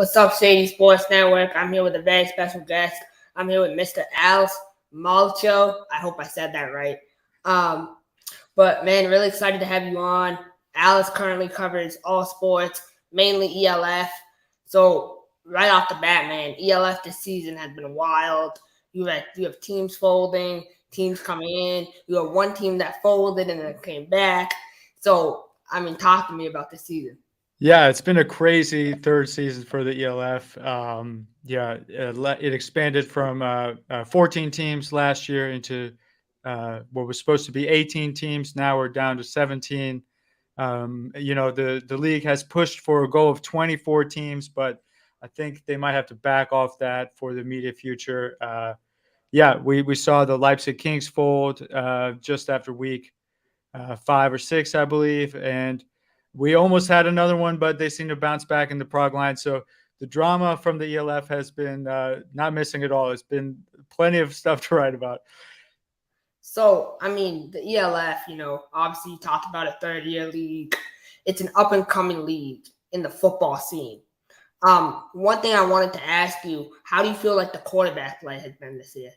What's up, Shady Sports Network? I'm here with a very special guest. I'm here with Mr. Alice Malchow. I hope I said that right. Um, but man, really excited to have you on. Alice currently covers all sports, mainly ELF. So right off the bat, man, ELF this season has been wild. You have teams folding, teams coming in. You have one team that folded and then came back. So talk to me about this season. Yeah, it's been a crazy third season for the ELF. It expanded from 14 teams last year into what was supposed to be 18 teams. Now we're down to 17. The league has pushed for a goal of 24 teams, but I think they might have to back off that for the immediate future. We saw the Leipzig Kings fold just after week 5 or 6, I believe, and we almost had another one, but they seem to bounce back in the Prague line. So the drama from the ELF has been not missing at all. It's been plenty of stuff to write about. So, the ELF, obviously you talked about a third-year league. It's an up-and-coming league in the football scene. One thing I wanted to ask you, how do you feel like the quarterback play has been this year?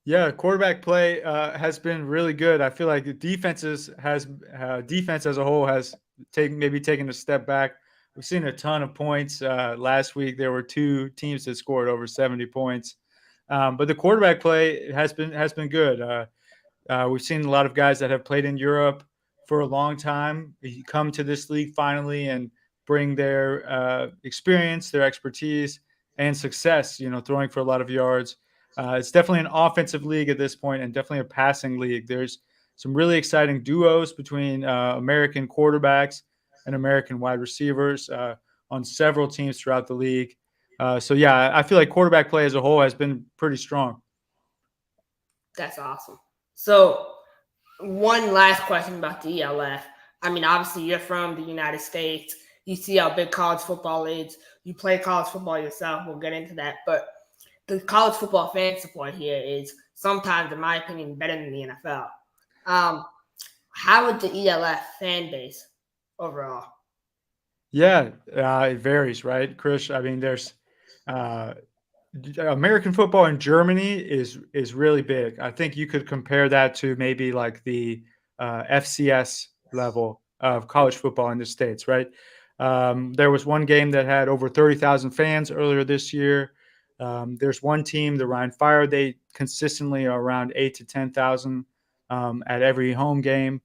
Yeah, quarterback play has been really good. I feel like the defense as a whole has taken a step back. We've seen a ton of points. Last week there were 2 teams that scored over 70 points, but the quarterback play has been good. We've seen a lot of guys that have played in Europe for a long time come to this league finally and bring their experience, their expertise, and success. Throwing for a lot of yards. It's definitely an offensive league at this point and definitely a passing league. There's some really exciting duos between American quarterbacks and American wide receivers on several teams throughout the league. I feel like quarterback play as a whole has been pretty strong. That's awesome. So, one last question about the ELF. Obviously, you're from the United States. You see how big college football is. You play college football yourself. We'll get into that. But the college football fan support here is sometimes, in my opinion, better than the NFL. How is the ELF fan base overall? Yeah, it varies, right, Chris? There's uh, American football in Germany is really big. I think you could compare that to maybe like the FCS level of college football in the States, right? There was one game that had over 30,000 fans earlier this year. There's one team, the Rhine Fire, they consistently are around 8 to 10,000 at every home game.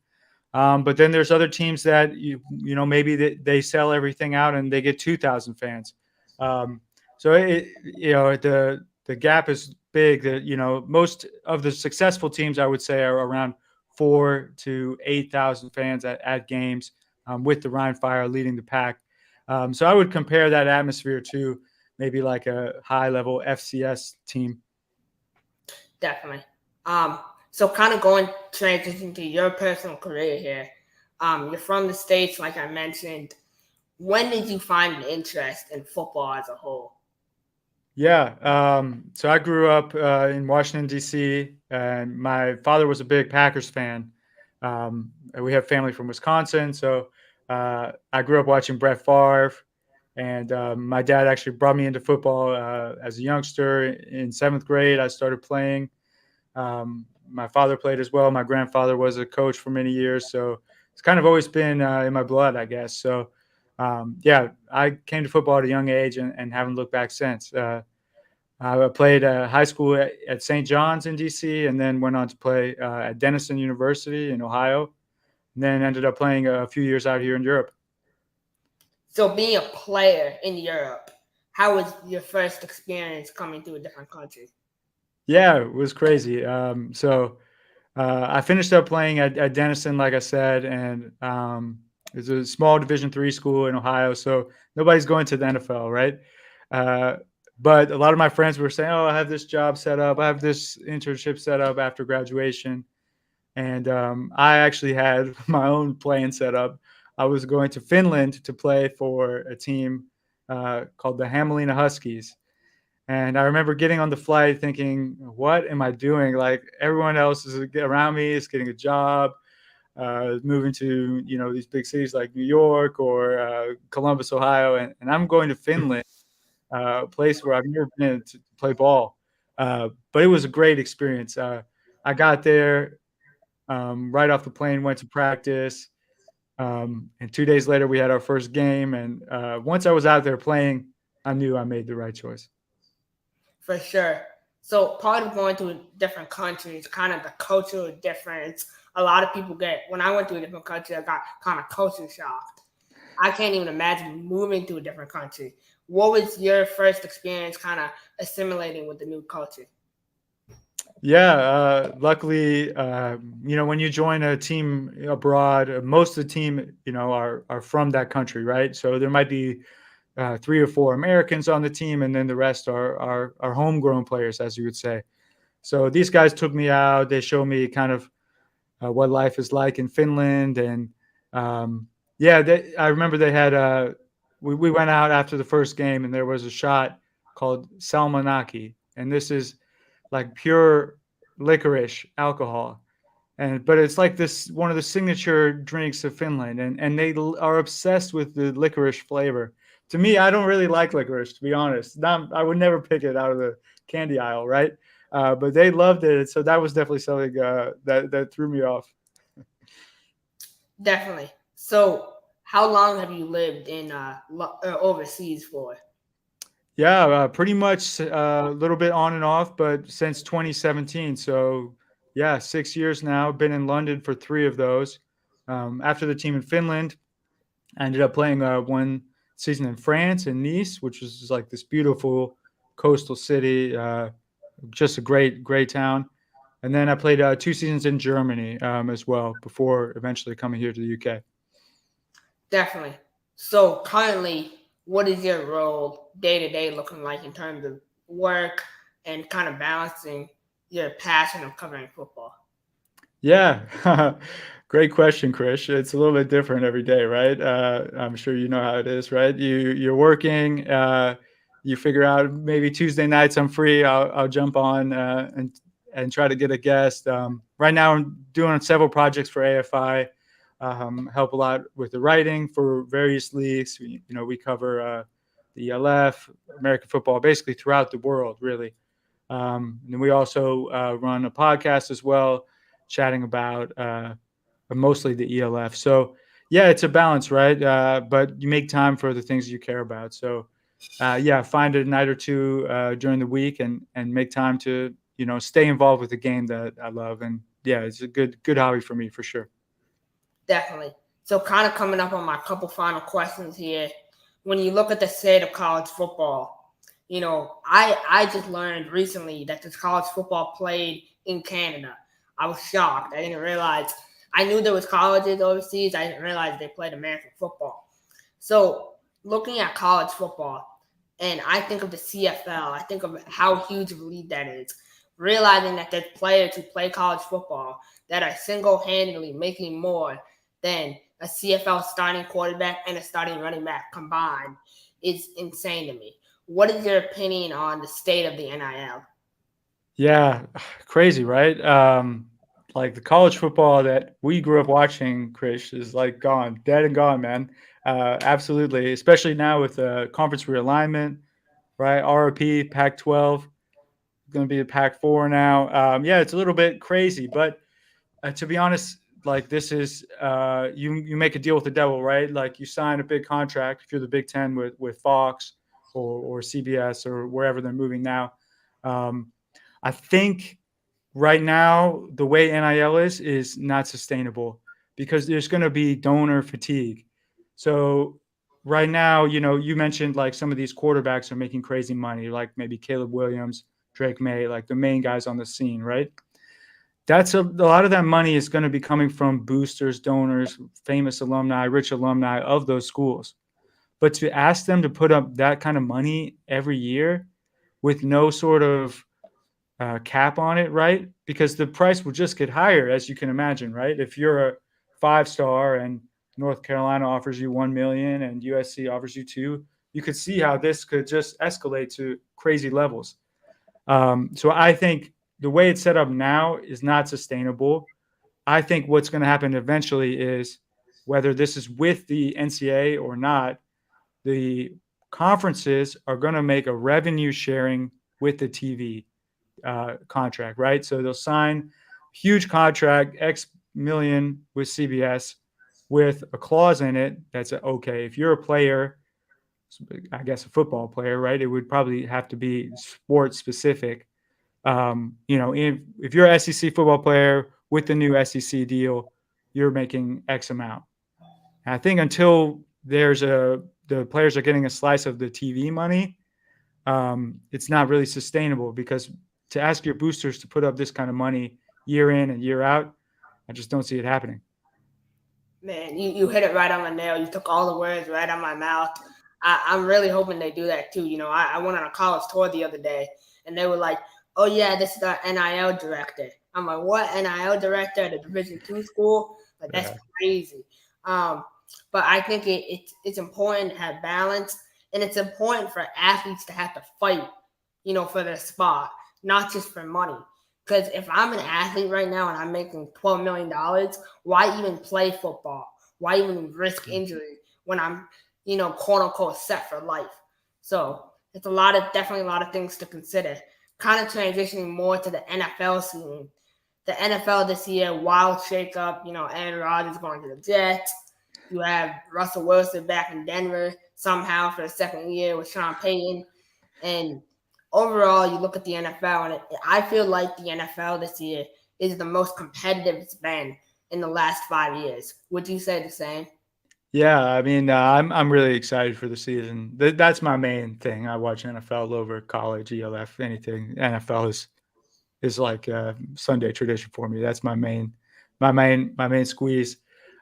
But then there's other teams that maybe they sell everything out and they get 2,000 fans. So the gap is big. That most of the successful teams I would say are around 4 to 8,000 fans at games, with the Rhine Fire leading the pack. So I would compare that atmosphere to maybe like a high level FCS team. Definitely. So kind of going transition to your personal career here. You're from the States, like I mentioned. When did you find an interest in football as a whole? Yeah. So I grew up in Washington, D.C., and my father was a big Packers fan. And we have family from Wisconsin. So I grew up watching Brett Favre. And my dad actually brought me into football as a youngster. In 7th grade, I started playing. My father played as well. My grandfather was a coach for many years. So it's kind of always been in my blood, I guess. So, I came to football at a young age and haven't looked back since. I played high school at St. John's in D.C. and then went on to play at Denison University in Ohio, and then ended up playing a few years out here in Europe. So being a player in Europe, how was your first experience coming to a different country? Yeah, it was crazy. I finished up playing at Denison, like I said, and it's a small Division III school in Ohio, so nobody's going to the NFL, right? Uh, but a lot of my friends were saying, "Oh, I have this job set up. I have this internship set up after graduation," and I actually had my own plan set up. I was going to Finland to play for a team called the Hamelina Huskies. And I remember getting on the flight thinking, what am I doing? Like everyone else is around me is getting a job, moving to, these big cities like New York or Columbus, Ohio. And I'm going to Finland place where I've never been to play ball. But it was a great experience. I got there right off the plane, went to practice, and 2 days later we had our first game. And once I was out there playing, I knew I made the right choice. For sure. So part of going to a different country is kind of the cultural difference. A lot of people get when I went to a different country, I got kind of culture shocked. I can't even imagine moving to a different country. What was your first experience kind of assimilating with the new culture? Yeah, luckily, when you join a team abroad, most of the team, are from that country, right? So there might be 3 or 4 Americans on the team, and then the rest are homegrown players, as you would say. So these guys took me out. They showed me kind of what life is like in Finland, and yeah, I remember they had we went out after the first game, and there was a shot called Salmonaki, and this is like pure licorice alcohol, but it's like this one of the signature drinks of Finland, and they are obsessed with the licorice flavor. To me, I don't really like licorice, to be honest. I would never pick it out of the candy aisle, right? But they loved it, so that was definitely something that threw me off. Definitely. So, how long have you lived in overseas for? Yeah, pretty much a little bit on and off, but since 2017. So, yeah, 6 years now. Been in London for 3 of those. After the team in Finland, I ended up playing one season in France in Nice, which was just like this beautiful coastal city, just a great, great town. And then I played 2 seasons in Germany as well before eventually coming here to the UK. Definitely. So, currently, what is your role day to day looking like in terms of work and kind of balancing your passion of covering football? Yeah, great question, Krish. It's a little bit different every day, right? I'm sure you know how it is, right? You're working. You figure out maybe Tuesday nights I'm free. I'll jump on and try to get a guest. Right now I'm doing several projects for AFI. Help a lot with the writing for various leagues. We cover the ELF, American football, basically throughout the world, really. And we also run a podcast as well, chatting about mostly the ELF. So, yeah, it's a balance, right? But you make time for the things you care about. So, yeah, find a night or two during the week and make time to stay involved with the game that I love. And yeah, it's a good hobby for me for sure. Definitely. So, kind of coming up on my couple final questions here. When you look at the state of college football, I just learned recently that this college football played in Canada. I was shocked. I didn't realize. I knew there was colleges overseas. I didn't realize they played American football. So, looking at college football, and I think of the CFL, I think of how huge of a league that is. Realizing that there's players who play college football that are single-handedly making more than a CFL starting quarterback and a starting running back combined is insane to me. What is your opinion on the state of the NIL? Yeah, crazy, right? Like the college football that we grew up watching, Chris, is like gone, dead and gone, man. Absolutely, especially now with conference realignment, right? ROP, Pac-12, going to be the Pac-4 now. Yeah, it's a little bit crazy, but to be honest, like this is you make a deal with the devil, right? Like you sign a big contract if you're the Big Ten with Fox or CBS or wherever they're moving now. Um, I think right now the way NIL is not sustainable because there's going to be donor fatigue. So right now, you mentioned like some of these quarterbacks are making crazy money, like maybe Caleb Williams, Drake May, like the main guys on the scene, right? That's a lot of that money is going to be coming from boosters, donors, famous alumni, rich alumni of those schools. But to ask them to put up that kind of money every year with no sort of cap on it, right? Because the price will just get higher, as you can imagine, right? If you're a 5-star and North Carolina offers you 1 million and USC offers you 2, you could see how this could just escalate to crazy levels. So I think the way it's set up now is not sustainable. I think what's going to happen eventually is whether this is with the NCAA or not, the conferences are going to make a revenue sharing with the TV contract, right? So they'll sign huge contract, X million with CBS, with a clause in it that's okay. If you're a player, I guess a football player, right? It would probably have to be sports specific. If you're an SEC football player with the new SEC deal, you're making X amount. And I think until the players are getting a slice of the TV money, it's not really sustainable, because to ask your boosters to put up this kind of money year in and year out, I just don't see it happening. Man, you hit it right on the nail. You took all the words right out of my mouth. I'm really hoping they do that too. I went on a college tour the other day, and they were like, "Oh yeah, this is our NIL director." I'm like, "What NIL director at a Division II school? Like that's Yeah. crazy." Um, but I think it's important to have balance, and it's important for athletes to have to fight, for their spot, not just for money. Because if I'm an athlete right now and I'm making $12 million, why even play football? Why even risk injury when I'm, quote unquote, set for life? So it's definitely a lot of things to consider. Kind of transitioning more to the NFL scene. The NFL this year, wild shakeup. Aaron Rodgers going to the Jets. You have Russell Wilson back in Denver somehow for the second year with Sean Payton. And overall, you look at the NFL, and I feel like the NFL this year is the most competitive it's been in the last 5 years. Would you say the same? Yeah, I mean, I'm really excited for the season. That's my main thing. I watch NFL over college, ELF, anything. NFL is like Sunday tradition for me. That's my main squeeze.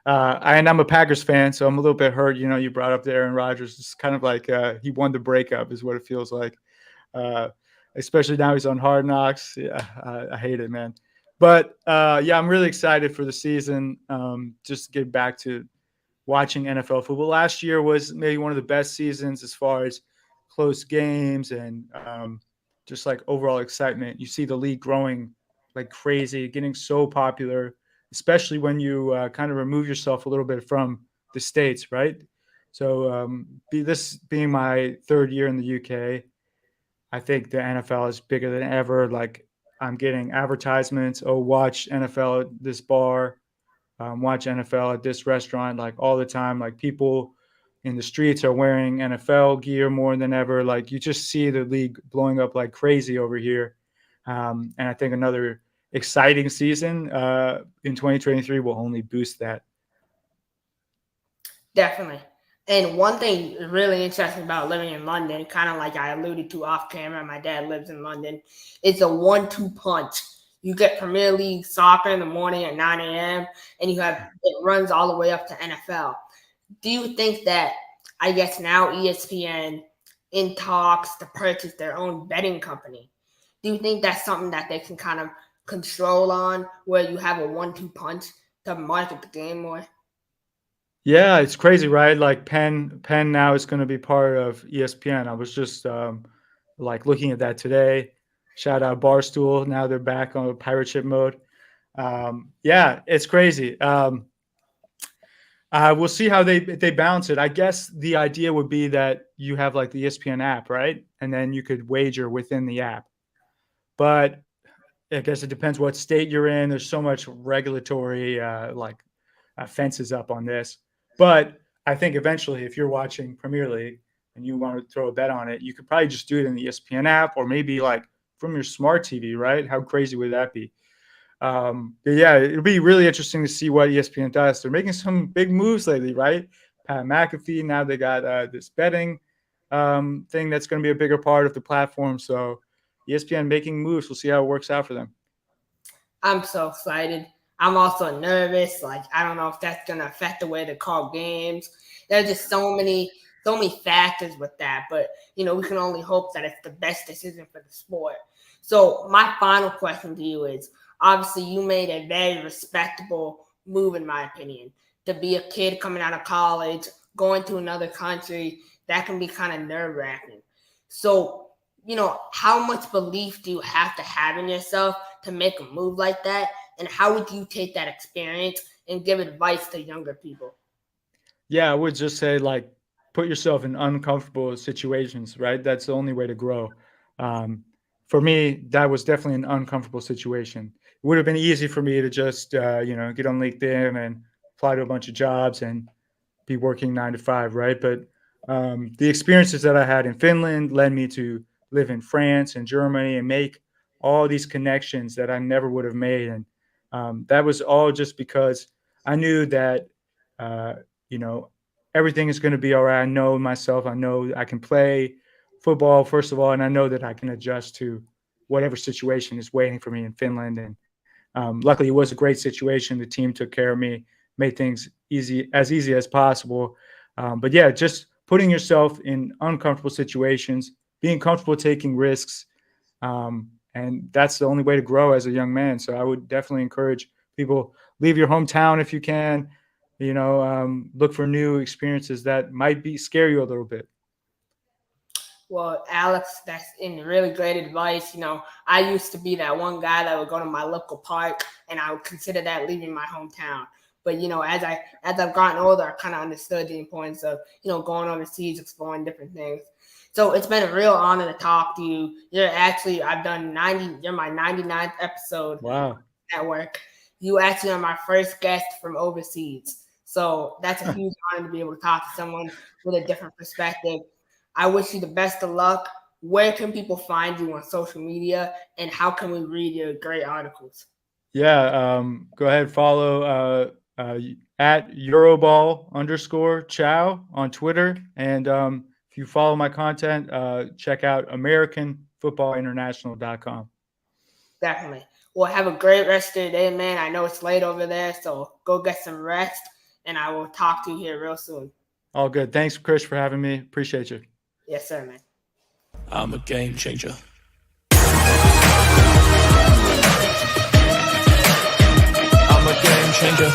And I'm a Packers fan, so I'm a little bit hurt. You brought up the Aaron Rodgers. It's kind of like he won the breakup, is what it feels like. Uh, Especially now he's on Hard Knocks. Yeah, I hate it, man. But yeah, I'm really excited for the season. Just to get back to watching NFL football. Last year was maybe one of the best seasons as far as close games and just like overall excitement. You see the league growing like crazy, getting so popular, especially when you kind of remove yourself a little bit from the States, right? So, this being my third year in the UK, I think the NFL is bigger than ever. Like, I'm getting advertisements. Oh, watch NFL at this bar, watch NFL at this restaurant, like all the time. Like, people in the streets are wearing NFL gear more than ever. Like, you just see the league blowing up like crazy over here. And I think another exciting season in 2023 will only boost that. Definitely. And one thing really interesting about living in London, kind of like I alluded to off camera, my dad lives in London, it's a 1-2 punch. You get Premier League soccer in the morning at 9 a.m., and it runs all the way up to NFL. Do you think that, I guess now ESPN in talks to purchase their own betting company? Do you think that's something that they can kind of control on, where you have a 1-2 punch to market the game more? Yeah, it's crazy, right? Like Penn now is going to be part of ESPN. I was just like looking at that today. Shout out Barstool. Now they're back on pirate ship mode. Yeah, it's crazy. We'll see how they balance it. I guess the idea would be that you have like the ESPN app, right? And then you could wager within the app. But I guess it depends what state you're in. There's so much regulatory fences up on this. But I think eventually, if you're watching Premier League and you want to throw a bet on it, you could probably just do it in the ESPN app, or maybe like from your smart TV, right? How crazy would that be? But yeah, it'll be really interesting to see what ESPN does. They're making some big moves lately, right? Pat McAfee. Now they got this betting thing that's going to be a bigger part of the platform. So ESPN making moves. We'll see how it works out for them. I'm so excited. I'm also nervous. Like, I don't know if that's gonna affect the way they call games. There's just so many factors with that. But we can only hope that it's the best decision for the sport. So my final question to you is: obviously, you made a very respectable move, in my opinion, to be a kid coming out of college, going to another country. That can be kind of nerve wracking. So, how much belief do you have to have in yourself to make a move like that? And how would you take that experience and give advice to younger people? Yeah, I would just say like put yourself in uncomfortable situations, right? That's the only way to grow. For me, that was definitely an uncomfortable situation. It would have been easy for me to just, get on LinkedIn and apply to a bunch of jobs and be working 9 to 5, right? But the experiences that I had in Finland led me to live in France and Germany and make all these connections that I never would have made. And that was all just because I knew that, uh, you know, everything is going to be all right. I know myself. I know I can play football, first of all, and I know that I can adjust to whatever situation is waiting for me in Finland. And luckily, it was a great situation. The team took care of me, made things easy as possible. But yeah, just putting yourself in uncomfortable situations, being comfortable taking risks, and that's the only way to grow as a young man. So I would definitely encourage people, leave your hometown if you can. Look for new experiences that might scare you a little bit. Well, Alex, that's really great advice. I used to be that one guy that would go to my local park, and I would consider that leaving my hometown. But as I've gotten older, I kind of understood the importance of going overseas, exploring different things. So it's been a real honor to talk to you. You're my 99th episode. Wow. Network. You actually are my first guest from overseas. So that's a huge honor to be able to talk to someone with a different perspective. I wish you the best of luck. Where can people find you on social media, and how can we read your great articles? Yeah, go ahead, follow at Euroball_Chow on Twitter. And if you follow my content, check out AmericanFootballInternational.com. Definitely. Well, have a great rest of your day, man. I know it's late over there, so go get some rest, and I will talk to you here real soon. All good. Thanks, Chris, for having me. Appreciate you. Yes, sir, man. I'm a game changer. I'm a game changer.